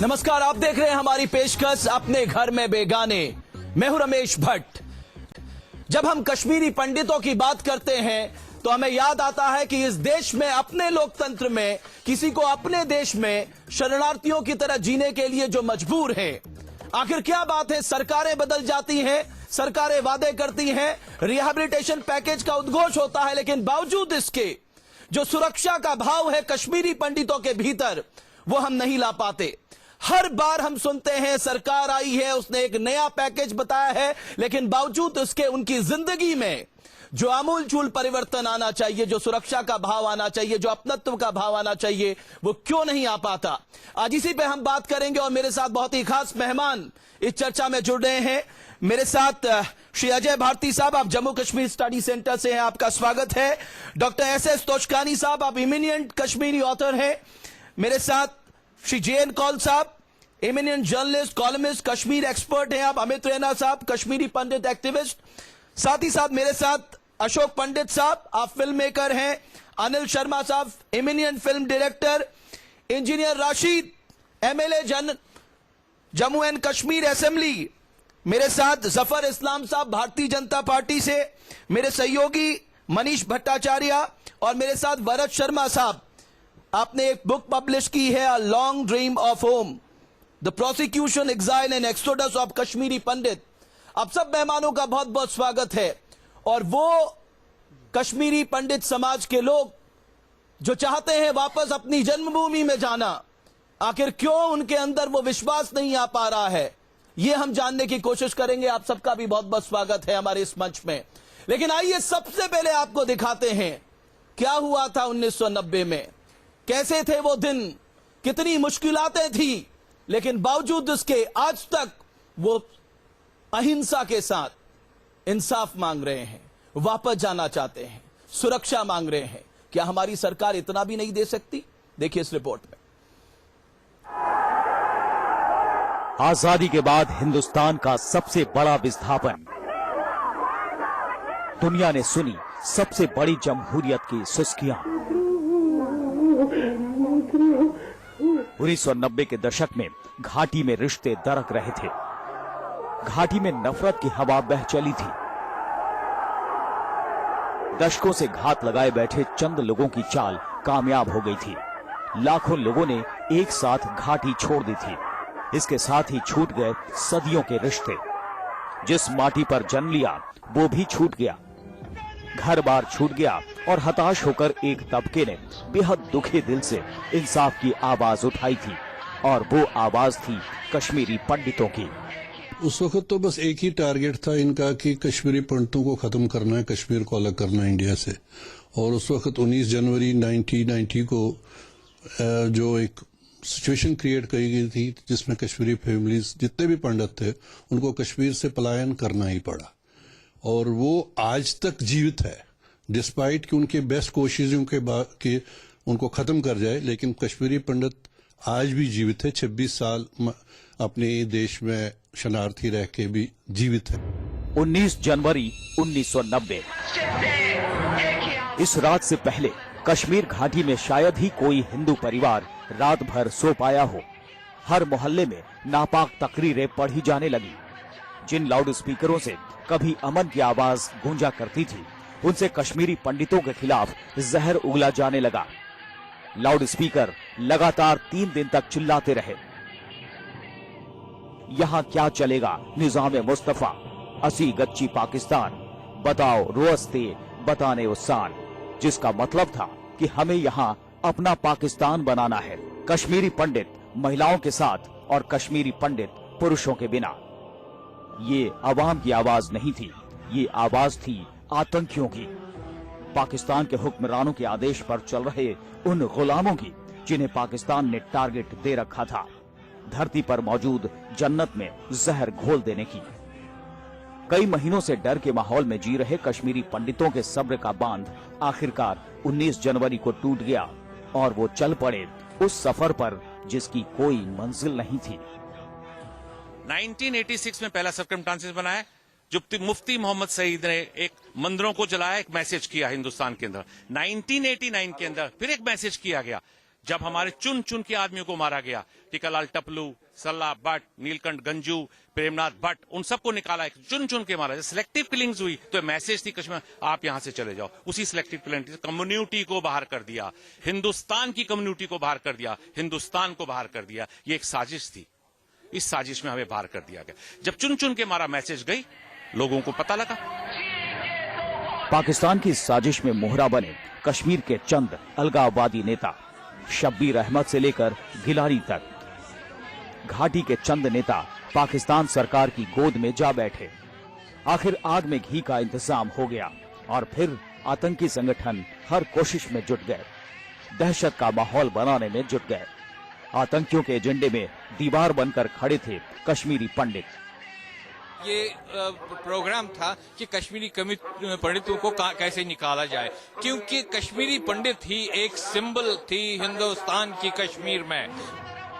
नमस्कार, आप देख रहे हैं हमारी पेशकश अपने घर में बेगाने। मैं हूं रमेश भट्ट। जब हम कश्मीरी पंडितों की बात करते हैं तो हमें याद आता है कि इस देश में, अपने लोकतंत्र में, किसी को अपने देश में शरणार्थियों की तरह जीने के लिए जो मजबूर हैं। आखिर क्या बात है? सरकारें बदल जाती हैं, सरकारें वादे करती हैं, रिहैबिलिटेशन पैकेज का उद्घोष होता है, लेकिन बावजूद इसके जो सुरक्षा का भाव है कश्मीरी पंडितों के भीतर, वो हम नहीं ला पाते। हर बार हम सुनते हैं सरकार आई है, उसने एक नया पैकेज बताया है, लेकिन बावजूद उसके उनकी जिंदगी में जो आमूलचूल परिवर्तन आना चाहिए, जो सुरक्षा का भाव आना चाहिए, जो अपनत्व का भाव आना चाहिए, वो क्यों नहीं आ पाता। आज इसी पे हम बात करेंगे और मेरे साथ बहुत ही खास मेहमान इस चर्चा में जुड़ रहे हैं। मेरे साथ श्री अजय भारती साहब, आप जम्मू कश्मीर स्टडी सेंटर से हैं, आपका स्वागत है। डॉक्टर एस तोशकानी साहब, आप इमिनिएंट कश्मीरी ऑथर हैं। मेरे साथ श्री जे.एन. कौल साहब, इमिनिएंट जर्नलिस्ट, कॉलमिस्ट, कश्मीर एक्सपर्ट हैं आप। अमित रैना साहब, कश्मीरी पंडित एक्टिविस्ट। साथ ही साथ मेरे साथ अशोक पंडित साहब, आप फिल्म मेकर हैं। अनिल शर्मा साहब, eminent film director. Engineer Rashid, MLA Jammu and Kashmir assembly. मेरे साथ जफर इस्लाम साहब, भारतीय जनता पार्टी से। मेरे सहयोगी मनीष भट्टाचार्य और मेरे साथ भरत शर्मा साहब, आपने एक बुक पब्लिश की है, a long dream of home, the prosecution, exile and exodus of Kashmiri Pandit. आप सब मेहमानों का बहुत बहुत स्वागत है। और वो कश्मीरी पंडित समाज के लोग जो चाहते हैं वापस अपनी जन्मभूमि में जाना, आखिर क्यों उनके अंदर वो विश्वास नहीं आ पा रहा है, ये हम जानने की कोशिश करेंगे। आप सबका भी बहुत बहुत स्वागत है हमारे इस मंच में। लेकिन आइए सबसे पहले आपको दिखाते हैं क्या हुआ था 1990 में, कैसे थे वो दिन, कितनी मुश्किलातें थी, लेकिन बावजूद इसके आज तक वो अहिंसा के साथ इंसाफ मांग रहे हैं, वापस जाना चाहते हैं, सुरक्षा मांग रहे हैं। क्या हमारी सरकार इतना भी नहीं दे सकती? देखिए इस रिपोर्ट में। आजादी के बाद हिंदुस्तान का सबसे बड़ा विस्थापन, दुनिया ने सुनी सबसे बड़ी जमहूरियत की सुस्कियां। 1990 के दशक में घाटी में रिश्ते दरक रहे थे, घाटी में नफरत की हवा बह चली थी। दशकों से घात लगाए बैठे चंद लोगों की चाल कामयाब हो गई थी। लाखों लोगों ने एक साथ घाटी छोड़ दी थी। इसके साथ ही छूट गए सदियों के रिश्ते। जिस माटी पर जन्म लिया वो भी छूट गया, घर बार छूट गया और हताश होकर एक तबके ने बेहद दुखी दिल से इंसाफ की आवाज उठाई थी, और वो आवाज थी कश्मीरी पंडितों की। उस वक्त तो बस एक ही टारगेट था इनका कि कश्मीरी पंडितों को खत्म करना है, कश्मीर को अलग करना है इंडिया से। और उस वक्त 19 जनवरी 1990 को जो एक सिचुएशन क्रिएट की गई थी जिसमें कश्मीरी फैमिलीज, जितने भी पंडित थे, उनको कश्मीर से पलायन करना ही पड़ा। और वो आज तक जीवित है, डिस्पाइट कि उनके बेस्ट कोशिशों के बाद कि उनको खत्म कर जाए, लेकिन कश्मीरी पंडित आज भी जीवित है। 26 साल अपने देश में शरणार्थी रह के भी जीवित है। 19 जनवरी 1990, इस रात से पहले कश्मीर घाटी में शायद ही कोई हिंदू परिवार रात भर सो पाया हो। हर मोहल्ले में नापाक तकरीरें पढ़ी जाने लगी। जिन लाउड स्पीकरों से कभी अमन की आवाज गूंजा करती थी, उनसे कश्मीरी पंडितों के खिलाफ जहर उगला जाने लगा। लाउड स्पीकर लगातार 3 दिन तक चिल्लाते रहे, यहाँ क्या चलेगा निजाम मुस्तफा, असी गच्ची पाकिस्तान, बताओ रोस्ते बताने उसान, जिसका मतलब था कि हमें यहाँ अपना पाकिस्तान बनाना है। कश्मीरी पंडित महिलाओं के साथ और कश्मीरी पंडित पुरुषों के बिना। ये आवाम की आवाज नहीं थी, ये आवाज थी आतंकियों की, पाकिस्तान के हुक्मरानों के आदेश पर चल रहे उन गुलामों की जिन्हें पाकिस्तान ने टारगेट दे रखा था, धरती पर मौजूद जन्नत में जहर घोल देने की। कई महीनों से डर के माहौल में जी रहे कश्मीरी पंडितों के सब्र का बांध आखिरकार 19 जनवरी को टूट गया और वो चल पड़े उस सफर पर जिसकी कोई मंजिल नहीं थी। 1986 में पहला सर्कमस्टांसेस बनाया, जो मुफ्ती मोहम्मद सईद ने एक मंदिरों को जलाया, एक मैसेज किया हिंदुस्तान के अंदर। 1989 के अंदर फिर एक मैसेज किया गया जब हमारे चुन चुन के आदमियों को मारा गया, टीकालाल टपलू, सल्ला भट्ट, नीलकंठ गंजू, प्रेमनाथ भट्ट, उन सबको निकाला, चुन चुन के मारा। सिलेक्टिव किलिंग्स हुई तो मैसेज थी कश्मीर आप यहां से चले जाओ। उसी सिलेक्टिव किलिंग कम्युनिटी को बाहर कर दिया, हिंदुस्तान की कम्युनिटी को बाहर कर दिया, हिंदुस्तान को बाहर कर दिया। ये एक साजिश थी, इस साजिश में हमें बाहर कर दिया गया। जब चुन चुन के मारा मैसेज गई, लोगों को पता लगा। पाकिस्तान की साजिश में मोहरा बने कश्मीर के चंद अलगाववादी नेता, शब्बीर अहमद से लेकर गिलानी तक। घाटी के चंद नेता पाकिस्तान सरकार की गोद में जा बैठे। आखिर आग में घी का इंतजाम हो गया और फिर आतंकी संगठन हर कोशिश में जुट गए, दहशत का माहौल बनाने में जुट गए। आतंकियों के एजेंडे में दीवार बनकर खड़े थे कश्मीरी पंडित। ये प्रोग्राम था कि कश्मीरी पंडितों को कैसे निकाला जाए, क्योंकि कश्मीरी पंडित ही एक सिंबल थी हिंदुस्तान की कश्मीर में।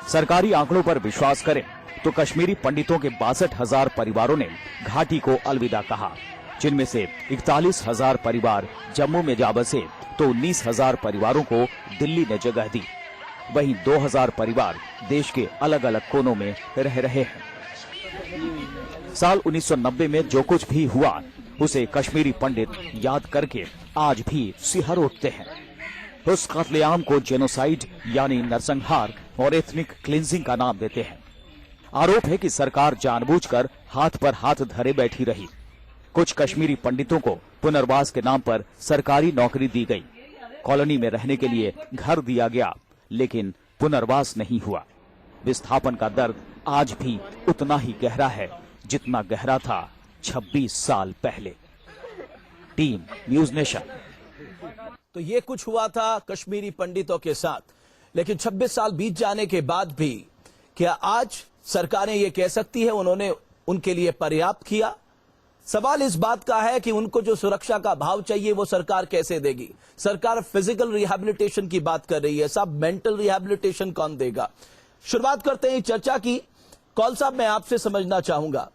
सरकारी आंकड़ों पर विश्वास करें तो कश्मीरी पंडितों के 62,000 परिवारों ने घाटी को अलविदा कहा, जिनमें से 41,000 परिवार जम्मू में जा बसे तो 19,000 परिवारों को दिल्ली ने जगह दी। वहीं 2,000 परिवार देश के अलग अलग कोनों में रह रहे हैं। साल 1990 में जो कुछ भी हुआ उसे कश्मीरी पंडित याद करके आज भी सिहर उठते हैं। उस कत्लेआम को जेनोसाइड यानी नरसंहार और एथनिक क्लींजिंग का नाम देते हैं। आरोप है कि सरकार जानबूझकर हाथ पर हाथ धरे बैठी रही। कुछ कश्मीरी पंडितों को पुनर्वास के नाम पर सरकारी नौकरी दी गई, कॉलोनी में रहने के लिए घर दिया गया, लेकिन पुनर्वास नहीं हुआ। विस्थापन का दर्द आज भी उतना ही गहरा है जितना गहरा था 26 साल पहले। Team news nation. तो ये कुछ हुआ था कश्मीरी पंडितों के साथ, लेकिन 26 साल बीत जाने के बाद भी क्या आज सरकारें ये कह सकती है उन्होंने उनके लिए पर्याप्त किया? सवाल इस बात का है कि उनको जो सुरक्षा का भाव चाहिए वो सरकार कैसे देगी? सरकार फिजिकल रिहैबिलिटेशन की बात कर रही है, साहब मेंटल रिहैबिलिटेशन कौन देगा? शुरुआत करते हैं चर्चा की। कौल साहब, मैं आपसे समझना चाहूंगा,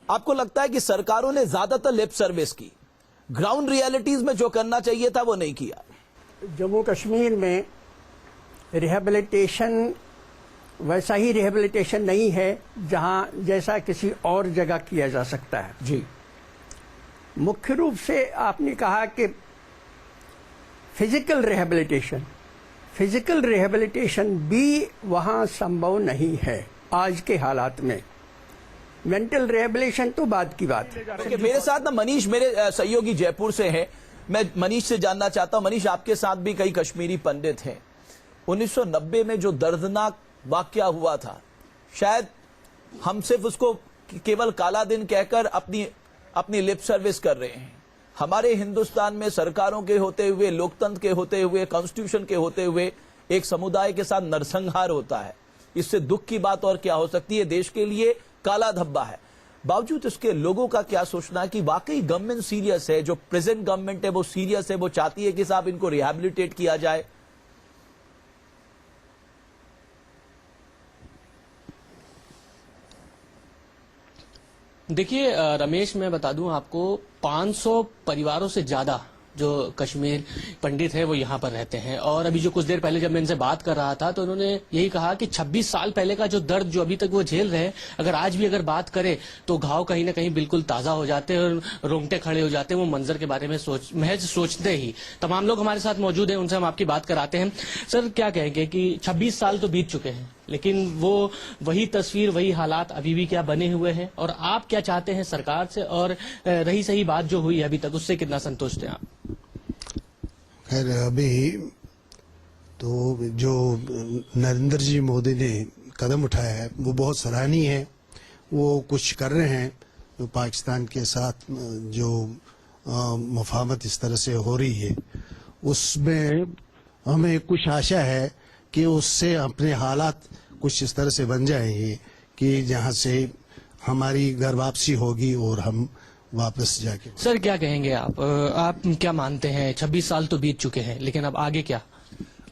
आपको लगता है कि सरकारों ने ज्यादातर लिप सर्विस की, ग्राउंड रियलिटीज में जो करना चाहिए था वो नहीं किया? जम्मू कश्मीर में रिहैबिलिटेशन वैसा ही रिहैबिलिटेशन नहीं है जहां जैसा किसी और जगह किया जा सकता है। जी, मुख्य रूप से आपने कहा कि फिजिकल रिहैबिलिटेशन भी वहां संभव नहीं है आज के हालात में। मेंटल रिहैबिलिटेशन तो बाद की बात है। मेरे साथ ना मनीष, मेरे सहयोगी जयपुर से हैं, मैं मनीष से जानना चाहता हूं। मनीष, आपके साथ भी कई कश्मीरी पंडित हैं। 1990 में जो दर्दनाक वाकया हुआ था, शायद हम सिर्फ उसको केवल काला दिन कहकर अपनी लिप सर्विस कर रहे हैं। हमारे हिंदुस्तान में सरकारों के होते हुए, लोकतंत्र के होते हुए, कॉन्स्टिट्यूशन के होते हुए एक समुदाय के साथ नरसंहार होता है। इससे दुख की बात और क्या हो सकती है? देश के लिए काला धब्बा है। बावजूद इसके लोगों का क्या सोचना है कि वाकई गवर्नमेंट सीरियस है, जो प्रेजेंट गवर्नमेंट है वो सीरियस है, वो चाहती है कि साहब इनको रिहैबिलिटेट किया जाए? देखिए रमेश, मैं बता दूं आपको, 500 परिवारों से ज्यादा जो कश्मीर पंडित है वो यहाँ पर रहते हैं। और अभी जो कुछ देर पहले जब मैं इनसे बात कर रहा था तो उन्होंने यही कहा कि 26 साल पहले का जो दर्द जो अभी तक वो झेल रहे हैं, अगर आज भी अगर बात करें तो घाव कहीं ना कहीं बिल्कुल ताजा हो जाते हैं और रोंगटे खड़े हो जाते हैं वो मंजर के बारे में महज सोचते ही। तमाम लोग हमारे साथ मौजूद हैं, उनसे हम आपकी बात कराते हैं। सर, क्या कहेंगे कि 26 साल तो बीत चुके हैं, लेकिन वो वही तस्वीर, वही हालात अभी भी क्या बने हुए हैं, और आप क्या चाहते हैं सरकार से? और रही सही बात जो हुई अभी तक, उससे कितना संतुष्ट हैं आप? खैर, अभी तो जो नरेंद्र जी मोदी ने कदम उठाया है वो बहुत सराहनीय है। वो कुछ कर रहे हैं, तो पाकिस्तान के साथ जो मुफाहमत इस तरह से हो रही है उसमें हमें कुछ आशा है कि उससे अपने हालात कुछ इस तरह से बन जाएंगे कि जहां से हमारी घर वापसी होगी और हम वापस जाके। सर, क्या कहेंगे आप क्या मानते हैं? 26 साल तो बीत चुके हैं, लेकिन अब आगे क्या?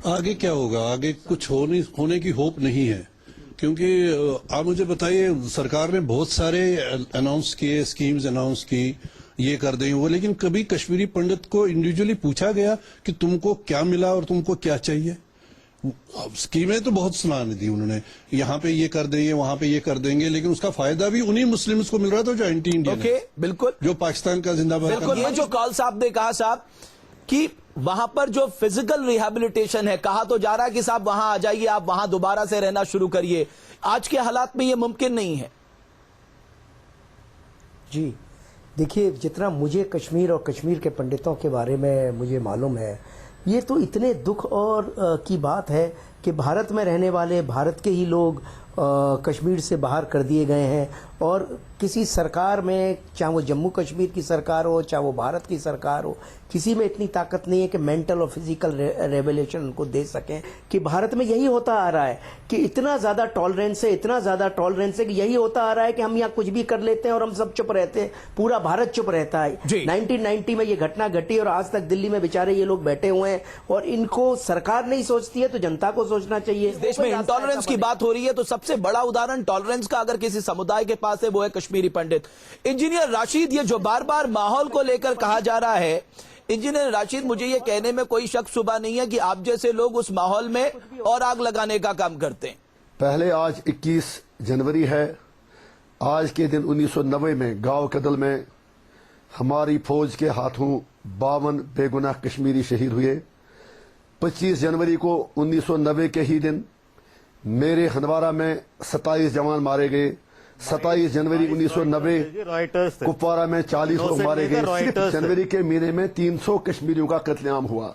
आगे क्या होगा? आगे कुछ होने की होप नहीं है, क्योंकि आप मुझे बताइए, सरकार ने बहुत सारे अनाउंस किए, स्कीम्स अनाउंस की, ये कर दें वो, लेकिन कभी कश्मीरी पंडित को इंडिविजुअली पूछा गया कि तुमको क्या मिला और तुमको क्या चाहिए? स्कीमें तो बहुत सुनानी थी उन्होंने, यहाँ पे ये कर देंगे, वहां पे ये कर देंगे, लेकिन उसका फायदा भी उन्हीं मुस्लिम्स को मिल रहा था जो एंटी इंडियन ओके, बिल्कुल जो पाकिस्तान का जिंदाबाद बिल्कुल। ये जो कॉल साहब ने कहा साहब कि वहां पर जो फिजिकल रिहेबिलिटेशन है, कहा तो जा रहा है कि साहब वहां आ जाइए, आप वहां दोबारा से रहना शुरू करिए, आज के हालात में ये मुमकिन नहीं है। जी देखिए, जितना मुझे कश्मीर और कश्मीर के पंडितों के बारे में मुझे मालूम है, ये तो इतने दुख और की बात है कि भारत में रहने वाले भारत के ही लोग कश्मीर से बाहर कर दिए गए हैं, और किसी सरकार में, चाहे वो जम्मू कश्मीर की सरकार हो, चाहे वो भारत की सरकार हो, किसी में इतनी ताकत नहीं है कि मेंटल और फिजिकल रेवलेशन उनको दे सकें। कि भारत में यही होता आ रहा है कि इतना ज़्यादा टॉलरेंस है, इतना ज़्यादा टॉलरेंस है कि यही होता आ रहा है कि हम यहाँ कुछ भी कर लेते हैं और हम सब चुप रहते हैं, पूरा भारत चुप रहता है। 1990 में ये घटना घटी और आज तक दिल्ली में बेचारे ये लोग बैठे हुए हैं, और इनको सरकार नहीं सोचती है तो जनता को सोचना चाहिए। देश में इंटॉलरेंस की बात हो रही है तो सबसे बड़ा उदाहरण टॉलरेंस का अगर किसी समुदाय के पास है वो है कश्मीरी पंडित। इंजीनियर राशिद, ये जो बार बार माहौल को लेकर कहा जा रहा है, इंजीनियर राशिद, मुझे ये कहने में कोई शक शुबा नहीं है कि आप जैसे लोग उस माहौल में और आग लगाने का काम करते हैं। पहले आज 21 जनवरी है, आज के दिन 1990 में गांव कदल में हमारी फौज के हाथों 52 बेगुनाह कश्मीरी शहीद हुए। 25 जनवरी को 1990 के ही दिन मेरे हंदवारा में 27 जवान मारे गए। 27 जनवरी 1990 कुपवारा में 40 लोग मारे गए। सिर्फ जनवरी के महीने में 300 कश्मीरियों का कत्लेआम हुआ।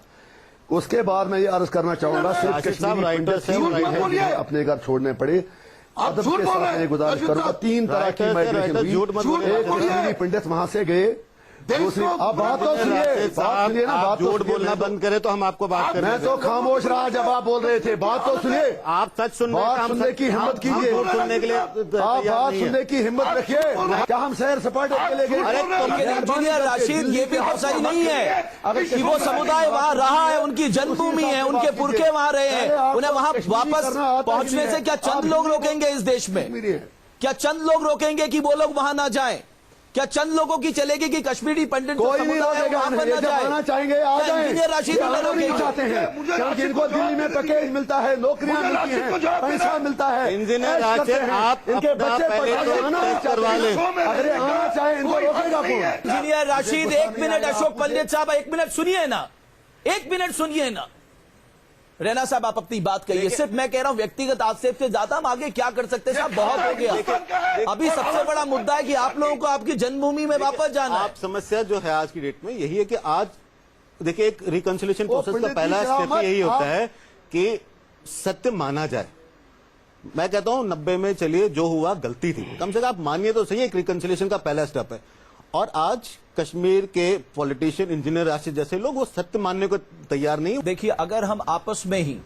उसके बाद मैं ये अर्ज करना चाहूंगा, सिर्फ कश्मीरी अपने घर छोड़ने पड़े। अदब के साथ मैं गुजारिश करूंगा, 3 तरह की माइग्रेशन हुई। एक कश्मीरी पंडित वहां से गए, दूसरी आप बात तो सुनिए, बात सुनिए ना, बात झूठ बोलना बंद करें तो हम आपको बात करें। मैं तो खामोश रहा जब आप बोल रहे थे, बात तो सुनिए। आप सच सुनने की हिम्मत कीजिए, सुनने के लिए आप बात सुनने की हिम्मत रखिए। क्या हम सैर सपाटे के लिए गए? इंजीनियर राशिद, ये भी तो सही नहीं है कि वो समुदाय वहां रहा है, उनकी जन्मभूमि है, उनके पुरखे वहां रहे हैं, उन्हें वहां वापस पहुंचने से क्या चंद लोग रोकेंगे इस देश में? क्या चंद लोग रोकेंगे कि वो लोग वहां ना जाएं? क्या चंद लोगों की चलेगी कि कश्मीरी पंडित कोई नहीं रोकेगा, जाना चाहेंगे आ जाएं। इंजीनियर राशिद नहीं चाहते हैं क्योंकि इनको दिल्ली में पैकेज मिलता है, नौकरियां मिलती हैं, पैसा मिलता है। इंजीनियर राशिद, आप इनके बच्चे करवा लें, अगर आना चाहे इनको रोकेगा कौन? इंजीनियर राशिद, 1 मिनट, अशोक पंडित साहब 1 मिनट सुनिए ना, 1 मिनट सुनिए ना। रैना साहब, आप अपनी बात कहिए। सिर्फ मैं कह रहा हूं व्यक्तिगत आक्षेप से ज्यादा हम आगे क्या कर सकते हैं साहब, बहुत हो गया। अभी सबसे बड़ा मुद्दा है कि आप लोगों को आपकी जन्मभूमि में वापस जाना है। आप समस्या जो है आज की डेट में यही है कि आज देखिए, एक रिकंसिलिएशन प्रोसेस का पहला स्टेप यही होता है कि सत्य माना जाए। मैं कहता हूं 90 में चलिए जो हुआ गलती थी, कम से कम आप मानिए तो सही, एक रिकंसिलिएशन का पहला स्टेप है। और आज कश्मीर के पॉलिटिशियन, इंजीनियर राशिद जैसे लोग वो सत्य मानने को तैयार नहीं। देखिए, अगर हम आपस में ही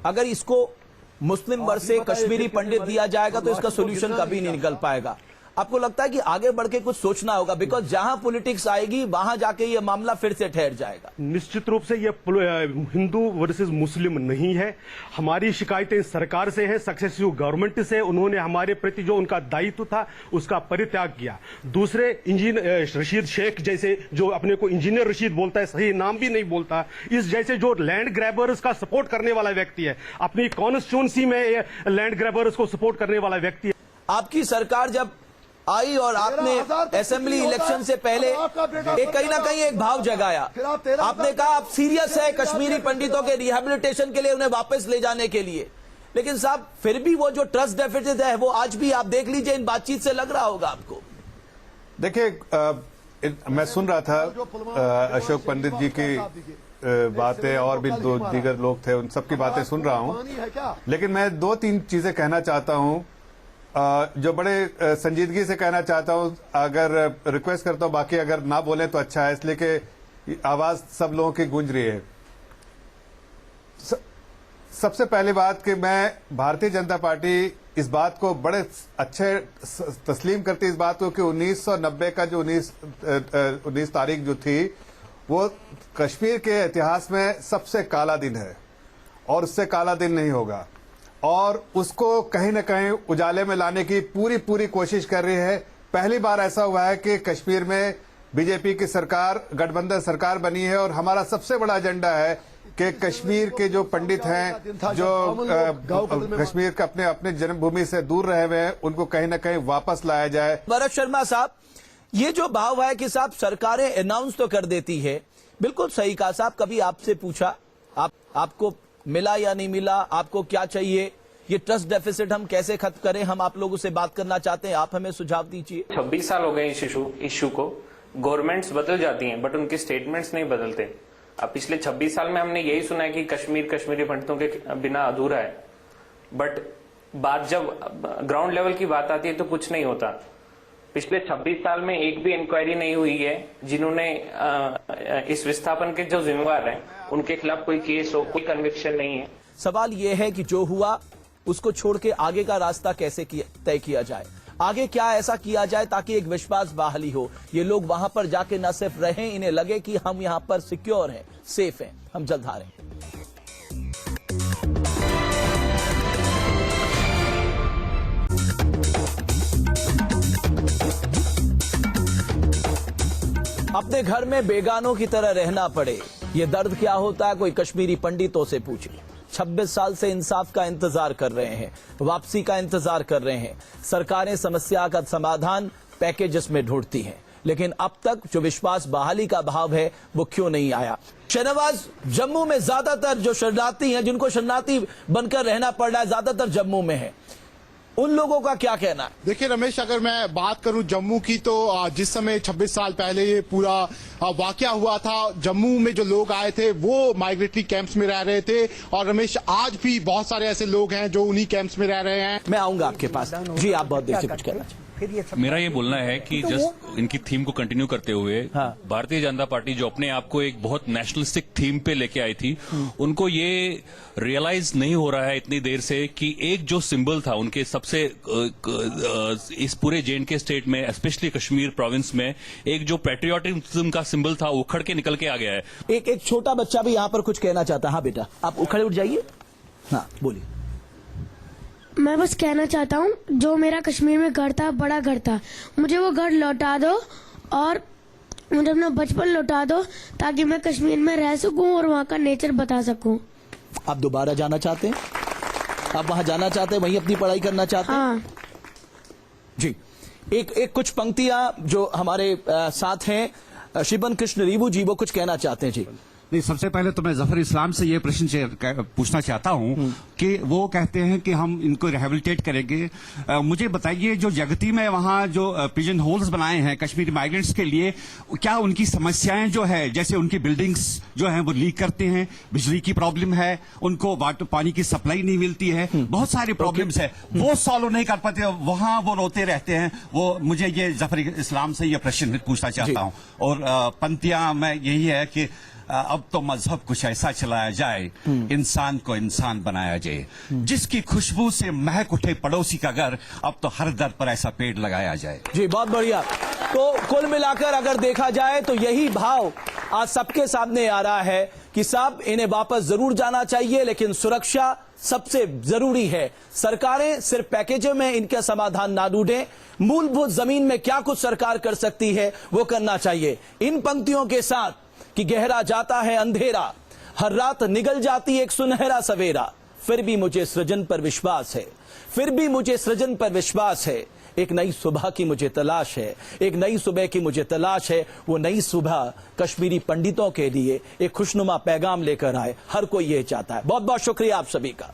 अगर इसको मुस्लिम वर्ग से कश्मीरी पंडित दिया जाएगा तो इसका सोल्यूशन कभी नहीं निकल पाएगा। आपको लगता है कि आगे बढ़ के कुछ सोचना होगा, बिकॉज जहां पॉलिटिक्स आएगी वहां जाके ये मामला फिर से ठहर जाएगा। निश्चित रूप से ये हिंदू वर्सेस मुस्लिम नहीं है। हमारी शिकायतें सरकार से है, सक्सेसिव गवर्नमेंट से। उन्होंने हमारे प्रति जो उनका दायित्व था उसका परित्याग किया। दूसरे इंजीनियर रशीद शेख जैसे, जो अपने को इंजीनियर रशीद बोलता है, सही नाम भी नहीं बोलता, इस जैसे जो लैंड ग्रैबर्स का सपोर्ट करने वाला व्यक्ति है, अपनी कॉन्स्टिट्यूंसी में लैंड ग्रैबर्स को सपोर्ट करने वाला व्यक्ति है। आपकी सरकार जब आई और आपने असेंबली इलेक्शन से पहले एक कहीं ना कहीं एक भाव जगाया, आपने कहा आप सीरियस है कश्मीरी पंडितों के रिहेबिलिटेशन के लिए, उन्हें वापस ले जाने के लिए। लेकिन साहब, फिर भी वो जो ट्रस्ट डेफिसिट है वो आज भी आप देख लीजिए, इन बातचीत से लग रहा होगा आपको। देखिए, मैं सुन रहा था अशोक पंडित जी की बातें, और भी 2 दीगर लोग थे, उन सबकी बातें सुन रहा हूं। लेकिन मैं 2-3 चीजें कहना चाहता हूं, जो बड़े संजीदगी से कहना चाहता हूं। अगर रिक्वेस्ट करता हूं, बाकी अगर ना बोले तो अच्छा है, इसलिए कि आवाज सब लोगों की गूंज रही है। सबसे पहली बात कि मैं भारतीय जनता पार्टी इस बात को बड़े अच्छे तस्लीम करती है, इस बात को कि 1990 का जो 19 तारीख जो थी वो कश्मीर के इतिहास में सबसे काला दिन है और उससे काला दिन नहीं होगा, और उसको कहीं न कहीं उजाले में लाने की पूरी कोशिश कर रही है। पहली बार ऐसा हुआ है कि कश्मीर में बीजेपी की सरकार, गठबंधन सरकार बनी है, और हमारा सबसे बड़ा एजेंडा है कि कश्मीर के जो पंडित हैं, जो कश्मीर का अपने अपने जन्मभूमि से दूर रहे हुए हैं, उनको कहीं ना कहीं वापस लाया जाए। भरत शर्मा साहब, ये जो भाव है कि साहब सरकारें अनाउंस तो कर देती है, बिल्कुल सही कहा साहब। कभी आपसे पूछा आपको मिला या नहीं मिला, आपको क्या चाहिए, ये ट्रस्ट डेफिसिट हम कैसे खत्म करें, हम आप लोगों से बात करना चाहते हैं, आप हमें सुझाव दीजिए। 26 साल हो गए इस इशू को, गवर्नमेंट्स बदल जाती हैं बट उनके स्टेटमेंट्स नहीं बदलते। अब पिछले 26 साल में हमने यही सुना है कि कश्मीर कश्मीरी पंडितों के बिना अधूरा है, बट बात जब ग्राउंड लेवल की बात आती है तो कुछ नहीं होता। पिछले 26 साल में एक भी इंक्वायरी नहीं हुई है जिन्होंने इस विस्थापन के जो जिम्मेवार हैं उनके खिलाफ कोई केस हो, कोई कन्विक्शन नहीं है। सवाल यह है कि जो हुआ उसको छोड़ के आगे का रास्ता कैसे तय किया जाए, आगे क्या ऐसा किया जाए ताकि एक विश्वास बहाली हो, ये लोग वहां पर जाके न सिर्फ रहें, इन्हें लगे कि हम यहां पर सिक्योर हैं, सेफ हैं। हम जल्द आ रहे हैं। अपने घर में बेगानों की तरह रहना पड़े, ये दर्द क्या होता है, कोई कश्मीरी पंडितों से पूछे। 26 साल से इंसाफ का इंतजार कर रहे हैं, वापसी का इंतजार कर रहे हैं। सरकारें समस्या का समाधान पैकेजेस में ढूंढती हैं, लेकिन अब तक जो विश्वास बहाली का भाव है वो क्यों नहीं आया। शहनवाज, जम्मू में ज्यादातर जो शरणार्थी हैं, जिनको शरणार्थी बनकर रहना पड़ रहा है, ज्यादातर जम्मू में है, उन लोगों का क्या कहना है? देखिए रमेश, अगर मैं बात करूं जम्मू की तो जिस समय 26 साल पहले ये पूरा वाकया हुआ था, जम्मू में जो लोग आए थे वो माइग्रेटरी कैंप्स में रह रहे थे। और रमेश, आज भी बहुत सारे ऐसे लोग हैं जो उन्हीं कैंप्स में रह रहे हैं। मैं आऊंगा आपके पास जी, आप बहुत देर से कुछ कहना चाहिए। मेरा ये बोलना है कि जस्ट इनकी थीम को कंटिन्यू करते हुए भारतीय जनता पार्टी जो अपने आप को एक बहुत नेशनलिस्टिक थीम पे लेके आई थी, उनको ये रियलाइज नहीं हो रहा है इतनी देर से कि एक जो सिंबल था उनके सबसे इस पूरे जे&के स्टेट में, स्पेशली कश्मीर प्रोविंस में, एक जो पैट्रियोटिज्म का सिंबल था वो उखड़ के निकल के आ गया है। एक छोटा बच्चा भी यहाँ पर कुछ कहना चाहता है। हाँ बेटा, आप उखड़े उठ जाइए। हाँ बोलिए। मैं बस कहना चाहता हूँ, जो मेरा कश्मीर में घर था, बड़ा घर था, मुझे वो घर लौटा दो और मुझे अपना बचपन लौटा दो ताकि मैं कश्मीर में रह सकूं और वहाँ का नेचर बता सकूं। आप दोबारा जाना चाहते हैं? आप वहाँ जाना चाहते हैं, वहीं अपनी पढ़ाई करना चाहते हैं? हाँ जी। एक कुछ पंक्तियां जो हमारे साथ हैं, शिबन कृष्ण रीबू जी, वो कुछ कहना चाहते हैं। जी नहीं, सबसे पहले तो मैं जफर इस्लाम से ये प्रश्न पूछना चाहता हूं कि वो कहते हैं कि हम इनको रिहेबिलिटेट करेंगे। मुझे बताइए, जो जगती में वहां जो पिजन होल्स बनाए हैं कश्मीरी माइग्रेंट्स के लिए, क्या उनकी समस्याएं जो है, जैसे उनकी बिल्डिंग्स जो हैं वो लीक करते हैं, बिजली की प्रॉब्लम है, उनको वाटर पानी की सप्लाई नहीं मिलती है, बहुत सारी प्रॉब्लम्स है, वो सॉल्व नहीं कर पाते, वहां वो रोते रहते हैं। वो मुझे ये जफर इस्लाम से ये प्रश्न पूछना चाहता हूँ। और पंक्तियां मैं यही है कि अब तो मजहब कुछ ऐसा चलाया जाए, इंसान को इंसान बनाया जाए, जिसकी खुशबू से महक उठे पड़ोसी का घर, अब तो हर दर पर ऐसा पेड़ लगाया जाए। जी बहुत बढ़िया। तो कुल मिलाकर अगर देखा जाए तो यही भाव आज सबके सामने आ रहा है कि साहब इन्हें वापस जरूर जाना चाहिए, लेकिन सुरक्षा सबसे जरूरी है। सरकारें सिर्फ पैकेजों में इनका समाधान ना ढूंढें, मूलभूत जमीन में क्या कुछ सरकार कर सकती है वो करना चाहिए। इन पंक्तियों के साथ कि गहरा जाता है अंधेरा, हर रात निगल जाती एक सुनहरा सवेरा, फिर भी मुझे सृजन पर विश्वास है, फिर भी मुझे सृजन पर विश्वास है। एक नई सुबह की मुझे तलाश है, एक नई सुबह की मुझे तलाश है। वो नई सुबह कश्मीरी पंडितों के लिए एक खुशनुमा पैगाम लेकर आए, हर कोई ये चाहता है। बहुत बहुत शुक्रिया आप सभी का।